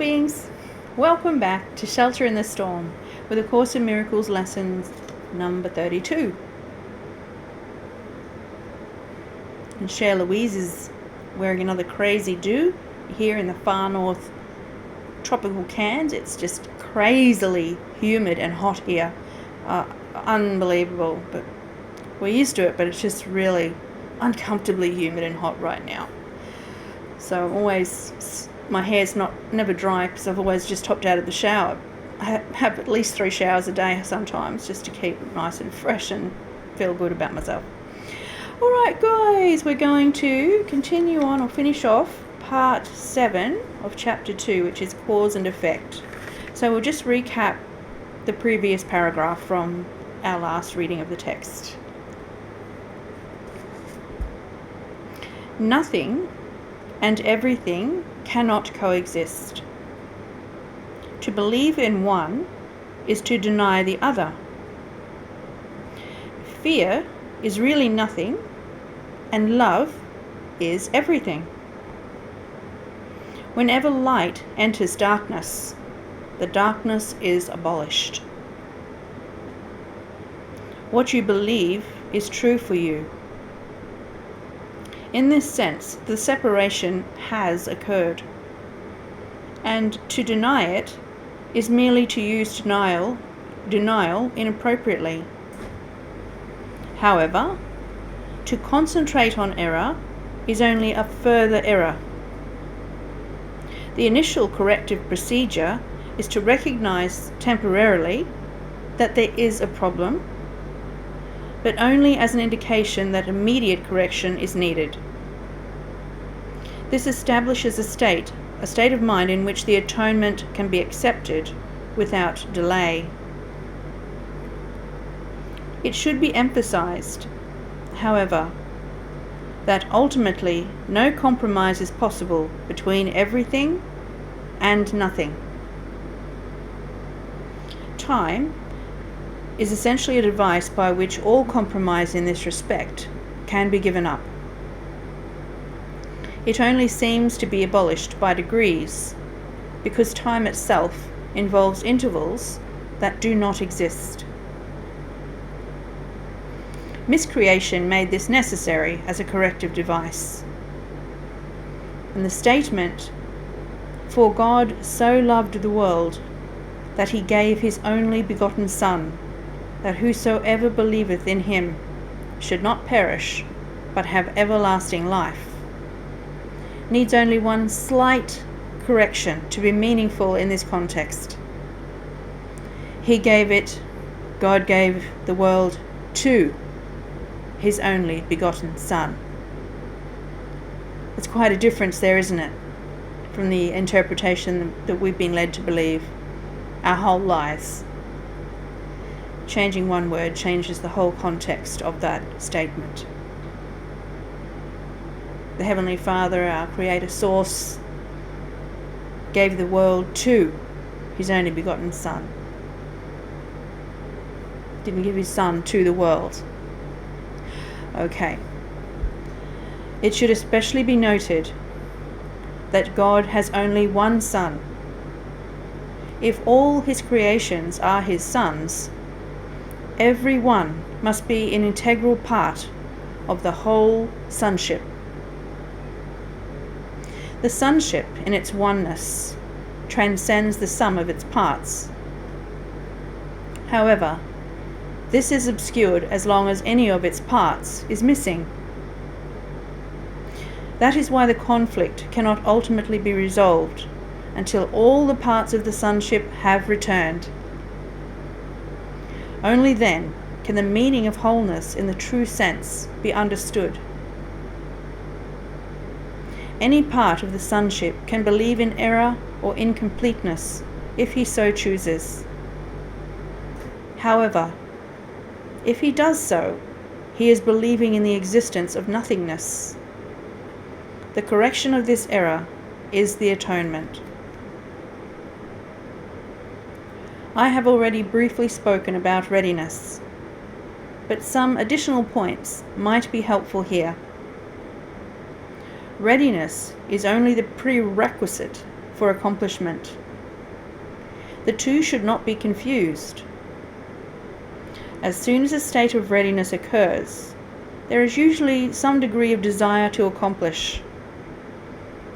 beings, welcome back to Shelter in the Storm with A Course in Miracles lesson number 32. And Cher Louise is wearing another crazy do here in the far north tropical Cairns. It's just crazily humid and hot here. Unbelievable, but we're used to it, but it's just really uncomfortably humid and hot right now. So my hair's never dry because I've always just hopped out of the shower. I have at least 3 showers a day sometimes just to keep it nice and fresh and feel good about myself. Alright guys, we're going to continue on or finish off part 7 of chapter 2, which is cause and effect. So we'll just recap the previous paragraph from our last reading of the text. Nothing and everything cannot coexist. To believe in one is to deny the other. Fear is really nothing, and love is everything. Whenever light enters darkness, the darkness is abolished. What you believe is true for you. In this sense, the separation has occurred, and to deny it is merely to use denial inappropriately. However, to concentrate on error is only a further error. The initial corrective procedure is to recognize temporarily that there is a problem, but only as an indication that immediate correction is needed. This establishes a state of mind in which the atonement can be accepted without delay. It should be emphasized, however, that ultimately no compromise is possible between everything and nothing. Time is essentially a device by which all compromise in this respect can be given up. It only seems to be abolished by degrees, because time itself involves intervals that do not exist. Miscreation made this necessary as a corrective device. And the statement, "For God so loved the world, that he gave his only begotten Son, that whosoever believeth in him should not perish, but have everlasting life," needs only one slight correction to be meaningful in this context. God gave the world to his only begotten Son. It's quite a difference there, isn't it, from the interpretation that we've been led to believe our whole lives. Changing one word changes the whole context of that statement. The Heavenly Father, our Creator Source, gave the world to his only begotten Son. Didn't give his Son to the world. Okay. It should especially be noted that God has only one Son. If all his creations are his sons, every one must be an integral part of the whole sonship. The sonship in its oneness transcends the sum of its parts. However, this is obscured as long as any of its parts is missing. That is why the conflict cannot ultimately be resolved until all the parts of the sonship have returned. Only then can the meaning of wholeness in the true sense be understood. Any part of the sonship can believe in error or incompleteness if he so chooses. However, if he does so, he is believing in the existence of nothingness. The correction of this error is the atonement. I have already briefly spoken about readiness, but some additional points might be helpful here. Readiness is only the prerequisite for accomplishment. The two should not be confused. As soon as a state of readiness occurs, there is usually some degree of desire to accomplish,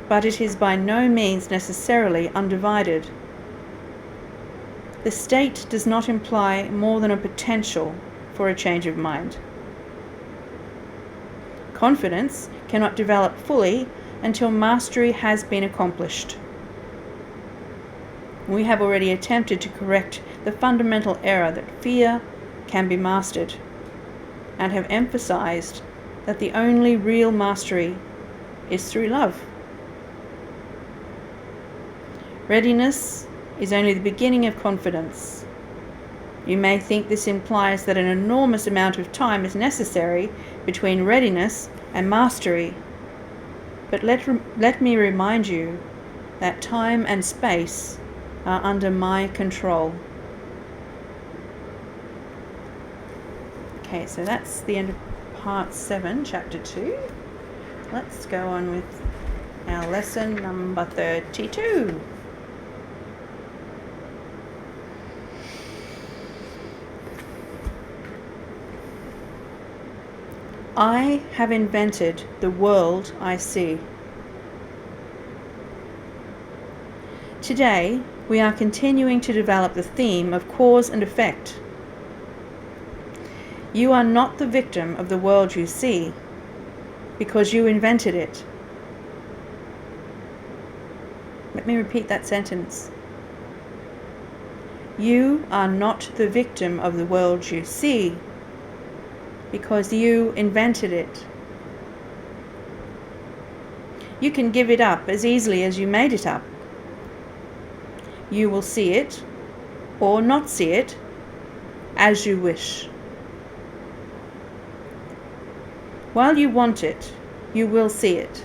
but it is by no means necessarily undivided. The state does not imply more than a potential for a change of mind. Confidence cannot develop fully until mastery has been accomplished. We have already attempted to correct the fundamental error that fear can be mastered, and have emphasized that the only real mastery is through love. Readiness is only the beginning of confidence. You may think this implies that an enormous amount of time is necessary between readiness and mastery, but let me remind you that time and space are under my control. Okay, so that's the end of part 7, chapter 2. Let's go on with our lesson number 32. I have invented the world I see. Today, we are continuing to develop the theme of cause and effect. You are not the victim of the world you see, because you invented it. Let me repeat that sentence. You are not the victim of the world you see, because you invented it. You can give it up as easily as you made it up. You will see it, or not see it, as you wish. While you want it, you will see it.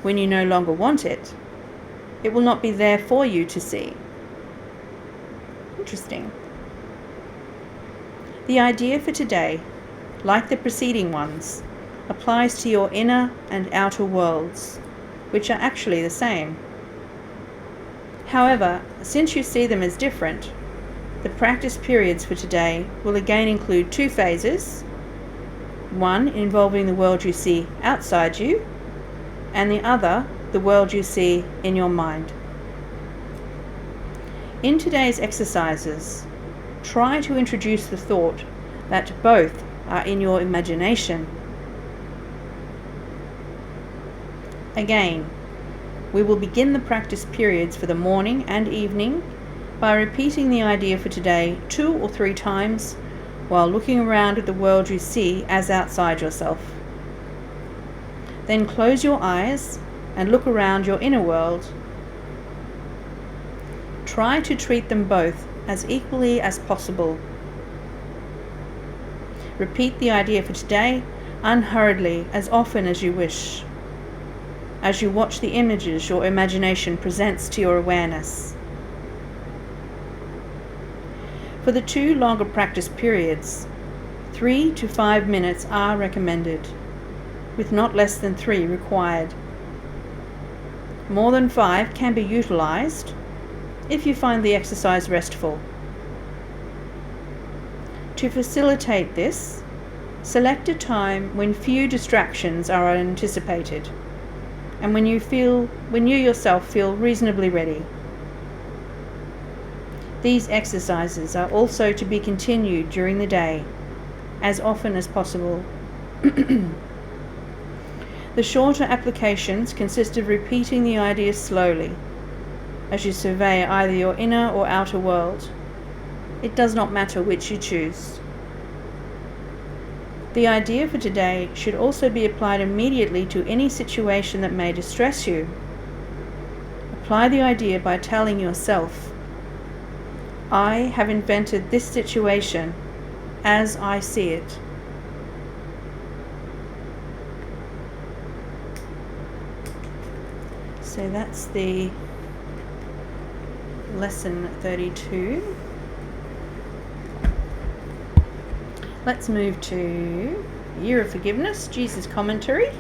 When you no longer want it, it will not be there for you to see. Interesting. The idea for today, like the preceding ones, applies to your inner and outer worlds, which are actually the same. However, since you see them as different, the practice periods for today will again include 2 phases, one involving the world you see outside you, and the other, the world you see in your mind. In today's exercises, try to introduce the thought that both are in your imagination. Again, we will begin the practice periods for the morning and evening by repeating the idea for today 2 or 3 times while looking around at the world you see as outside yourself. Then close your eyes and look around your inner world. Try to treat them both as equally as possible. Repeat the idea for today unhurriedly as often as you wish, as you watch the images your imagination presents to your awareness. For the 2 longer practice periods, 3 to 5 minutes are recommended, with not less than 3 required. More than 5 can be utilized if you find the exercise restful. To facilitate this, select a time when few distractions are anticipated and when you yourself feel reasonably ready. These exercises are also to be continued during the day, as often as possible. The shorter applications consist of repeating the idea slowly, as you survey either your inner or outer world. It does not matter which you choose. The idea for today should also be applied immediately to any situation that may distress you. Apply the idea by telling yourself, I have invented this situation as I see it. So that's the lesson 32. Let's move to Year of Forgiveness, Jesus Commentary.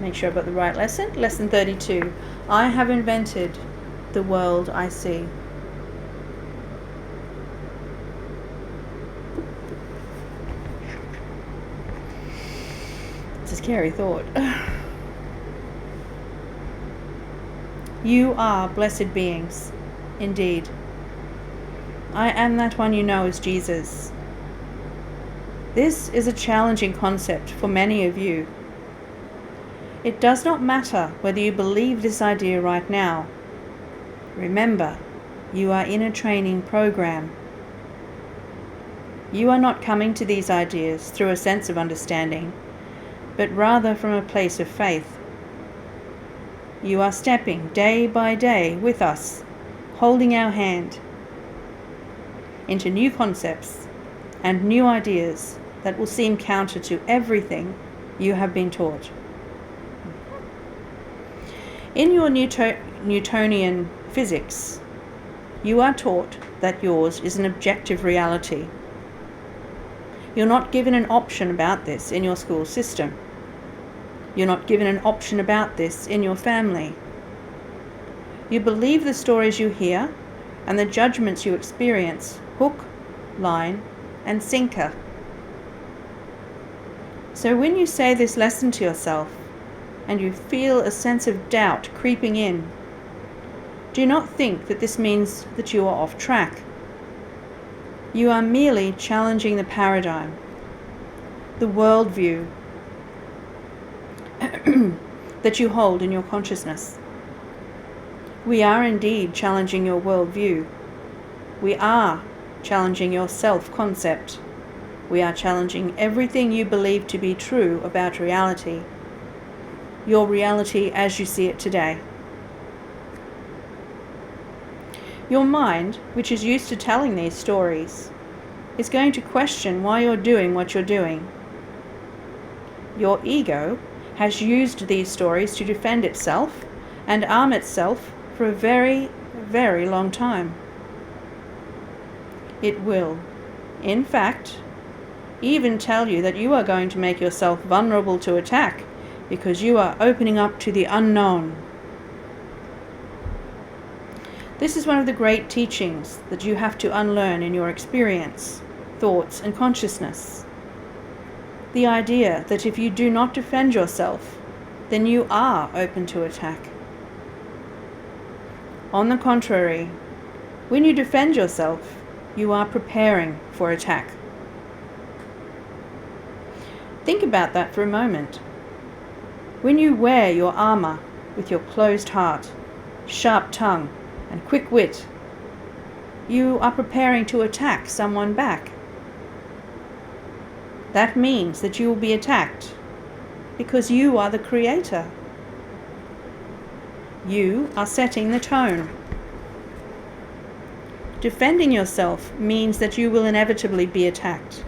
Make sure I've got the right lesson. Lesson 32. I have invented the world I see. It's a scary thought. You are blessed beings, indeed. I am that one you know as Jesus. This is a challenging concept for many of you. It does not matter whether you believe this idea right now. Remember, you are in a training program. You are not coming to these ideas through a sense of understanding, but rather from a place of faith. You are stepping day by day with us, holding our hand, into new concepts and new ideas that will seem counter to everything you have been taught. In your Newtonian physics, you are taught that yours is an objective reality. You're not given an option about this in your school system. You're not given an option about this in your family. You believe the stories you hear and the judgments you experience, hook, line, and sinker. So when you say this lesson to yourself and you feel a sense of doubt creeping in, do not think that this means that you are off track. You are merely challenging the paradigm, the worldview that you hold in your consciousness. We are indeed challenging your worldview. We are challenging your self-concept. We are challenging everything you believe to be true about reality, your reality as you see it today. Your mind, which is used to telling these stories, is going to question why you're doing what you're doing. Your ego has used these stories to defend itself and arm itself for a very, very long time. It will, in fact, even tell you that you are going to make yourself vulnerable to attack because you are opening up to the unknown. This is one of the great teachings that you have to unlearn in your experience, thoughts, and consciousness. The idea that if you do not defend yourself, then you are open to attack. On the contrary, when you defend yourself, you are preparing for attack. Think about that for a moment. When you wear your armor with your closed heart, sharp tongue, and quick wit, you are preparing to attack someone back. That means that you will be attacked because you are the creator. You are setting the tone. Defending yourself means that you will inevitably be attacked.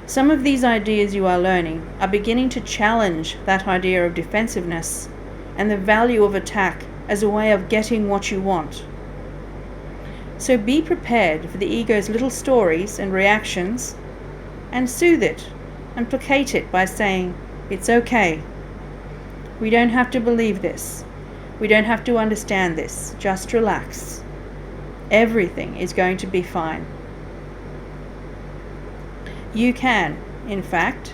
Some of these ideas you are learning are beginning to challenge that idea of defensiveness and the value of attack as a way of getting what you want. So be prepared for the ego's little stories and reactions, and soothe it and placate it by saying, "It's okay. We don't have to believe this. We don't have to understand this. Just relax. Everything is going to be fine." You can, in fact,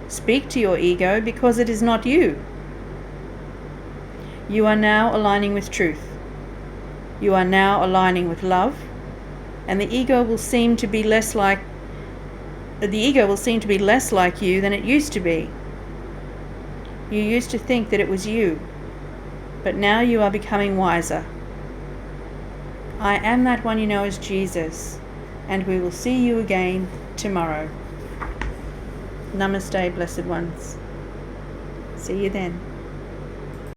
speak to your ego because it is not you. You are now aligning with truth. You are now aligning with love, and the ego will seem to be less like you than it used to be. You used to think that it was you, but now you are becoming wiser. I am that one you know as Jesus, and we will see you again tomorrow. Namaste, blessed ones. See you then.